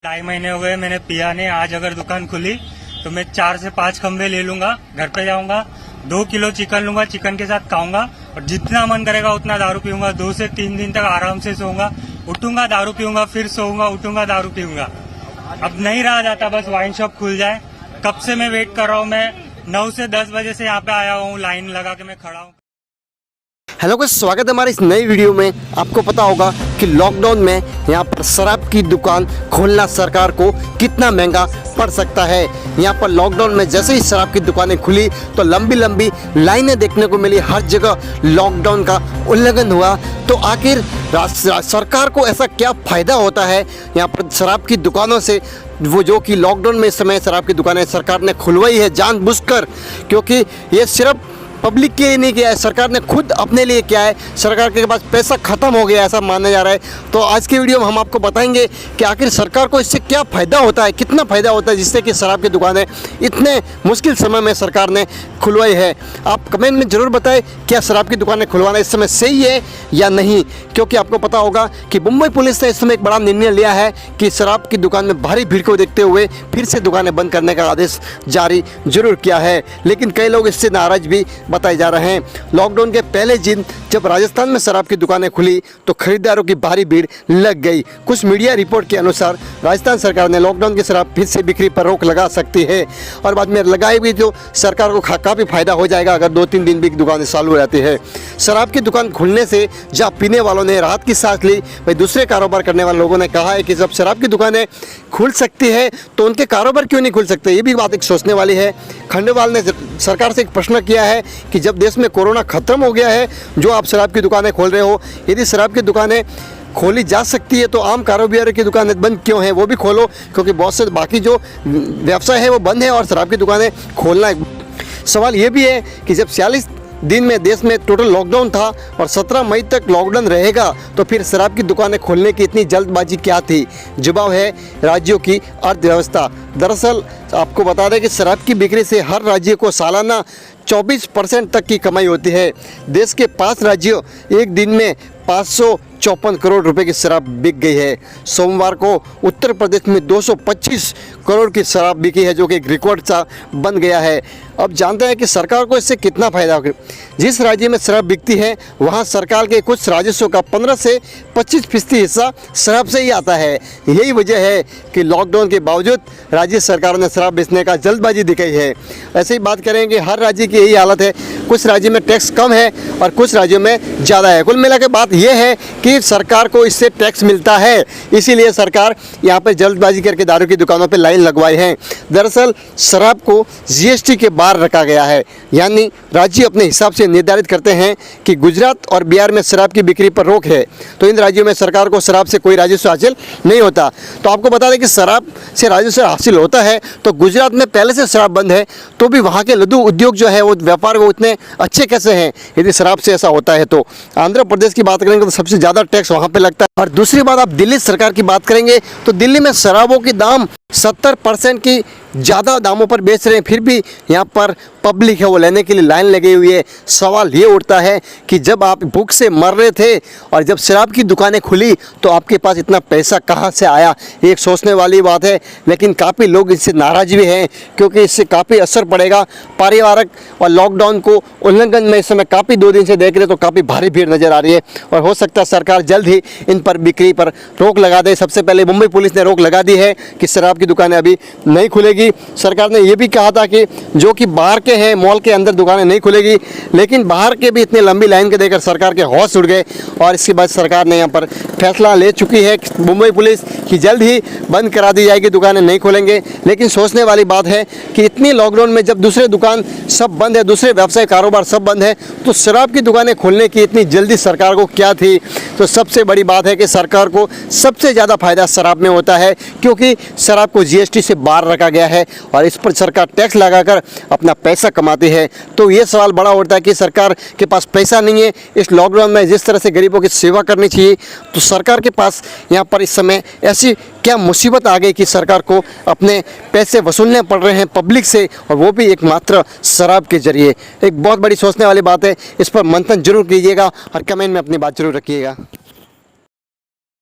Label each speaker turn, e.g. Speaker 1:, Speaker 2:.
Speaker 1: 2.5 महीने हो गए मैंने पिया नहीं। आज अगर दुकान खुली तो मैं 4 से 5 खंबे ले लूंगा, घर पे जाऊंगा, 2 किलो चिकन लूंगा, चिकन के साथ खाऊंगा और जितना मन करेगा उतना दारू पीऊंगा। 2 से 3 दिन तक आराम से सोऊंगा, उठूंगा दारू पीऊंगा, फिर सोऊंगा, उठूंगा दारू पीऊंगा। अब नहीं रहा जाता, बस वाइन शॉप खुल जाए। कब से मैं वेट कर रहा हूँ। मैं 9 से 10 बजे से यहाँ पे आया हूँ, लाइन लगा के मैं खड़ा हूँ।
Speaker 2: हेलो गाइस, स्वागत है हमारे इस नई वीडियो में। आपको पता होगा कि लॉकडाउन में यहाँ पर शराब की दुकान खोलना सरकार को कितना महंगा पड़ सकता है। यहाँ पर लॉकडाउन में जैसे ही शराब की दुकानें खुली तो लंबी लंबी लाइनें देखने को मिली, हर जगह लॉकडाउन का उल्लंघन हुआ। तो आखिर सरकार को ऐसा क्या फ़ायदा होता है यहाँ पर शराब की दुकानों से, वो जो कि लॉकडाउन में इस समय शराब की दुकानें सरकार ने खुलवाई है जानबूझकर, क्योंकि ये सिर्फ पब्लिक के लिए नहीं किया है, सरकार ने खुद अपने लिए किया है। सरकार के पास पैसा ख़त्म हो गया ऐसा माना जा रहा है। तो आज की वीडियो में हम आपको बताएंगे कि आखिर सरकार को इससे क्या फ़ायदा होता है, कितना फ़ायदा होता है, जिससे कि शराब की दुकानें इतने मुश्किल समय में सरकार ने खुलवाई है। आप कमेंट में ज़रूर बताएं, क्या शराब की दुकानें खुलवाना इस समय सही है या नहीं। क्योंकि आपको पता होगा कि मुंबई पुलिस ने इस समय एक बड़ा निर्णय लिया है कि शराब की दुकान में भारी भीड़ को देखते हुए फिर से दुकानें बंद करने का आदेश जारी जरूर किया है। लेकिन कई लोग इससे नाराज़ भी बताए जा रहे हैं। लॉकडाउन के पहले दिन जब राजस्थान में शराब की दुकानें खुली तो खरीदारों की भारी भीड़ लग गई। कुछ मीडिया रिपोर्ट के अनुसार राजस्थान सरकार ने लॉकडाउन की शराब फिर से बिक्री पर रोक लगा सकती है और बाद में लगाई भी तो सरकार को काफ़ी फायदा हो जाएगा अगर 2-3 दिन भी दुकानें चालू रहती है। शराब की दुकान खुलने से जहाँ पीने वालों ने राहत की सांस ली, वही दूसरे कारोबार करने वाले लोगों ने कहा है कि जब शराब की दुकानें खुल सकती है तो उनके कारोबार क्यों नहीं खुल सकते। ये भी बात एक सोचने वाली है। खंडेलवाल ने सरकार से एक प्रश्न किया है कि जब देश में कोरोना खत्म हो गया है, जो आप शराब की दुकानें खोल रहे हो, यदि शराब की दुकानें खोली जा सकती है तो आम कारोबार की दुकानें बंद क्यों हैं, वो भी खोलो, क्योंकि बहुत से बाकी जो व्यवसाय है वो बंद है और शराब की दुकानें खोलना है। सवाल ये भी है कि जब 46 दिन में देश में टोटल लॉकडाउन था और 17 मई तक लॉकडाउन रहेगा तो फिर शराब की दुकानें खोलने की इतनी जल्दबाजी क्या थी। जवाब है राज्यों की अर्थव्यवस्था। दरअसल आपको बता दें कि शराब की बिक्री से हर राज्य को सालाना 24% तक की कमाई होती है। देश के 5 राज्यों एक दिन में 554 करोड़ रुपए की शराब बिक गई है। सोमवार को उत्तर प्रदेश में 225 करोड़ की शराब बिकी है, जो कि एक रिकॉर्ड सा बन गया है। अब जानते हैं कि सरकार को इससे कितना फ़ायदा होगा। जिस राज्य में शराब बिकती है वहाँ सरकार के कुछ राजस्व का 15 से 25% हिस्सा शराब से ही आता है। यही वजह है कि लॉकडाउन के बावजूद राज्य सरकारों ने शराब बेचने का जल्दबाजी दिखाई है। ऐसे ही बात करेंगे, हर राज्य की यही हालत है। कुछ राज्यों में टैक्स कम है और कुछ राज्यों में ज़्यादा है। कुल मिला के बात यह है कि सरकार को इससे टैक्स मिलता है, इसीलिए सरकार यहाँ पर जल्दबाजी करके दारू की दुकानों पर लाइन लगवाई है। दरअसल शराब को जीएसटी के बाहर रखा गया है, यानी राज्य अपने हिसाब से निर्धारित करते हैं कि गुजरात और बिहार में शराब की बिक्री पर रोक है तो इन राज्यों में सरकार को शराब से कोई राजस्व हासिल नहीं होता। तो आपको बता दें कि शराब से राजस्व हासिल होता है तो गुजरात में पहले से शराब बंद है तो भी वहाँ के लघु उद्योग जो है वो व्यापार वो इतने अच्छे कैसे हैं यदि शराब से ऐसा होता है। तो आंध्र प्रदेश की बात करेंगे तो सबसे ज़्यादा टैक्स वहाँ पर लगता है। और दूसरी बात, आप दिल्ली सरकार की बात करेंगे तो दिल्ली में शराबों के दाम 70% की ज़्यादा दामों पर बेच रहे हैं, फिर भी यहाँ पर पब्लिक है वो लेने के लिए लाइन लगी हुई है। सवाल ये उठता है कि जब आप भूख से मर रहे थे और जब शराब की दुकानें खुली तो आपके पास इतना पैसा कहाँ से आया, एक सोचने वाली बात है। लेकिन काफ़ी लोग इससे नाराज़ भी हैं क्योंकि इससे काफ़ी असर पड़ेगा पारिवारिक। और लॉकडाउन को उल्लंघन में इस समय काफ़ी 2 दिन से देख रहे तो काफ़ी भारी भीड़ नज़र आ रही है और हो सकता है सरकार जल्द ही इन पर बिक्री पर रोक लगा दे। सबसे पहले मुंबई पुलिस ने रोक लगा दी है कि शराब की दुकानें अभी नहीं खुलेगी। सरकार ने यह भी कहा था कि जो कि बाहर के हैं मॉल के अंदर दुकानें नहीं खुलेगी, लेकिन बाहर के भी इतनी लंबी लाइन के देखकर सरकार के होश उड़ गए और इसके बाद सरकार ने यहाँ पर फैसला ले चुकी है मुंबई पुलिस कि जल्द ही बंद करा दी जाएगी, दुकानें नहीं खोलेंगे। लेकिन सोचने वाली बात है कि इतनी लॉकडाउन में जब दूसरे दुकान सब बंद है, दूसरे व्यवसाय कारोबार सब बंद है, तो शराब की दुकानें खोलने की इतनी जल्दी सरकार को क्या थी। तो सबसे बड़ी बात है कि सरकार को सबसे ज़्यादा फायदा शराब में होता है क्योंकि शराब को जीएसटी से बाहर रखा गया है और इस पर सरकार टैक्स लगाकर अपना पैसा कमाती है। तो ये सवाल बड़ा उठता है कि सरकार के पास पैसा नहीं है इस लॉकडाउन में जिस तरह से गरीबों की सेवा करनी चाहिए, तो सरकार के पास यहाँ पर इस समय ऐसी क्या मुसीबत आ गई कि सरकार को अपने पैसे वसूलने पड़ रहे हैं पब्लिक से, और वो भी एकमात्र शराब के जरिए। एक बहुत बड़ी सोचने वाली बात है, इस पर मंथन जरूर कीजिएगा और कमेंट में अपनी बात जरूर रखिएगा।